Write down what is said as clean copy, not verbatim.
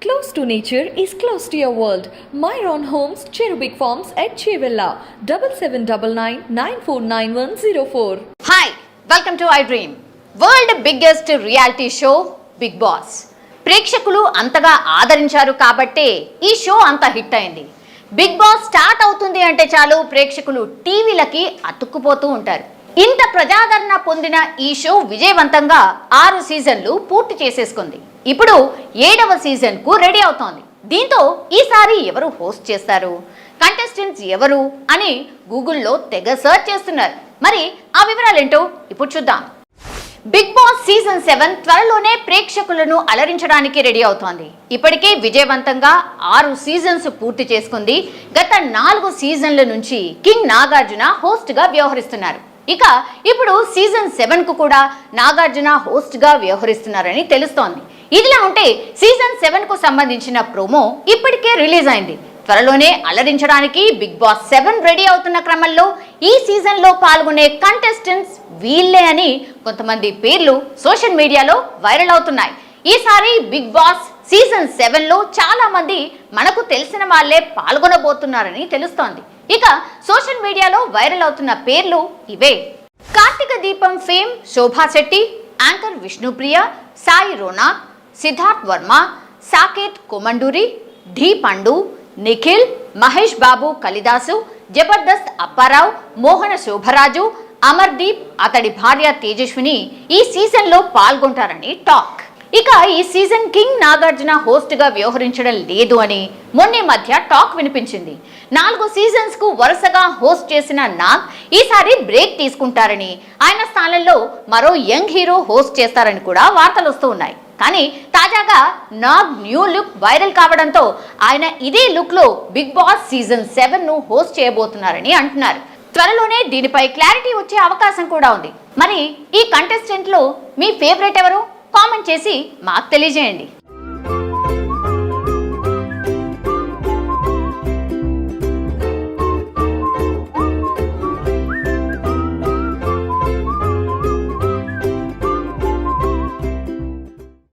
Close to nature is close to your world. Myron Homes, Cherubic Farms at Chevilla, 7799949104. Hi, welcome to iDream. World biggest reality show Bigg Boss. ప్రేక్షకులు అంతగా ఆదరించారు కాబట్టే ఈ show అంత hit అయింది. Big boss start అవుతుంది అంటే చాలు ప్రేక్షకులు టీవీలకి అతుక్కుపోతూ ఉంటారు. ఇంత ప్రజాదరణ పొందిన ఈ షో విజయవంతంగా 6 సీజన్లు పూర్తి చేసేసుకుంది. ఇప్పుడు 7వ సీజన్ కు రెడీ అవుతోంది. దీంతో ఈసారి ఎవరు హోస్ట్ చేస్తారు, కంటెస్టెంట్స్ ఎవరు అని గూగుల్లో తెగ సర్చ్ చేస్తున్నారు. మరి ఆ వివరాలేంటో ఇప్పుడు చూద్దాం. బిగ్ బాస్ సీజన్ 7 త్వరలోనే ప్రేక్షకులను అలరించడానికి రెడీ అవుతోంది. ఇప్పటికే విజయవంతంగా 6 సీజన్స్ పూర్తి చేసుకుంది. గత 4 సీజన్ల నుంచి కింగ్ నాగార్జున హోస్ట్ గా వ్యవహరిస్తున్నారు. ఇక ఇప్పుడు సీజన్ 7 కు కూడా నాగార్జున హోస్ట్ గా వ్యవహరిస్తున్నారని తెలుస్తోంది. ఇదిలా ఉంటే సీజన్ 7 కు సంబంధించిన ప్రోమో ఇప్పటికే రిలీజ్ అయింది. త్వరలోనే అలరించడానికి బిగ్ బాస్ 7 రెడీ అవుతున్న క్రమంలో ఈ సీజన్ లో పాల్గొనే కంటెస్టెంట్స్ వీళ్ళే అని కొంతమంది పేర్లు సోషల్ మీడియాలో వైరల్ అవుతున్నాయి. ఈసారి బిగ్ బాస్ సీజన్ 7 లో చాలా మంది మనకు తెలిసిన వాళ్ళే పాల్గొనబోతున్నారని తెలుస్తోంది. ఇక సోషల్ మీడియాలో వైరల్ అవుతున్న పేర్లు ఇవే: కార్తీక దీపం ఫేమ్ శోభా శెట్టి, యాంకర్ విష్ణుప్రియ, సాయి రోనాక్, సిద్ధార్థ్ వర్మ, సాకేత్ కొమండూరి, ఢీ పండు, నిఖిల్, మహేష్ బాబు కలిదాసు, జబర్దస్త్ అప్పారావు, మోహన శోభరాజు, అమర్దీప్, అతడి భార్య తేజస్విని ఈ సీజన్ లో పాల్గొంటారని టాక్. ఇక ఈ సీజన్ కింగ్ నాగార్జున హోస్ట్ గా వ్యవహరించడం లేదు అని మొన్న మధ్య టాక్ వినిపించింది. 4 సీజన్స్ కు వరుసగా హోస్ట్ చేసిన నాగ్ ఈసారి బ్రేక్ తీసుకుంటారని, ఆయన స్థానంలో మరో యంగ్ హీరో హోస్ట్ చేస్తారని కూడా వార్తలు వస్తూ ఉన్నాయి. కానీ తాజాగా నాగ్ న్యూ లుక్ వైరల్ కావడంతో ఆయన ఇదే లుక్ లో బిగ్ బాస్ సీజన్ 7 ను హోస్ట్ చేయబోతున్నారని అంటున్నారు. త్వరలోనే దీనిపై క్లారిటీ వచ్చే అవకాశం కూడా ఉంది. మరి ఈ కంటెస్టెంట్ లో మీ ఫేవరెట్ ఎవరు? కామెంట్ చేసి మాకు తెలియజేయండి.